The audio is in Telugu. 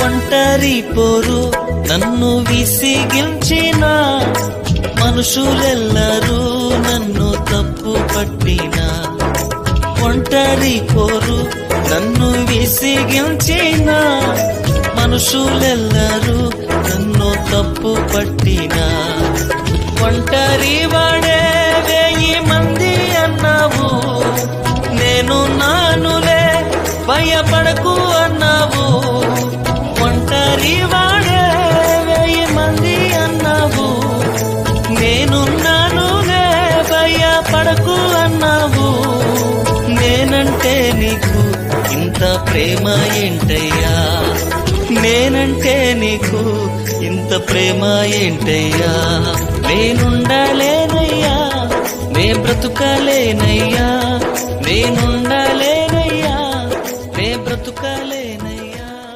ఒంటరి పోరు నన్ను విసిగించిన మనుషులెల్లరూ నన్ను తప్పు పట్టిన ఒంటరి పోరు నన్ను విసిగించిన మనుషులెల్లరూ నన్ను తప్పు పట్టిన ఒంటరి వాడే 1000 మంది అన్నావు నేను నానులే భయపడకు అన్నావు ఒంటరి వాడే 1000 మంది అన్నావు నేను నానులే భయపడకు అన్నావు నేనంటే నీకు ఇంత ప్రేమ ఏంటయ్యా నేనంటే నీకు ఇంత ప్రేమ ఏంటయ్యా నేనుండలేనయ్యా నే బ్రతుకలేనయ్యా నేనుండలే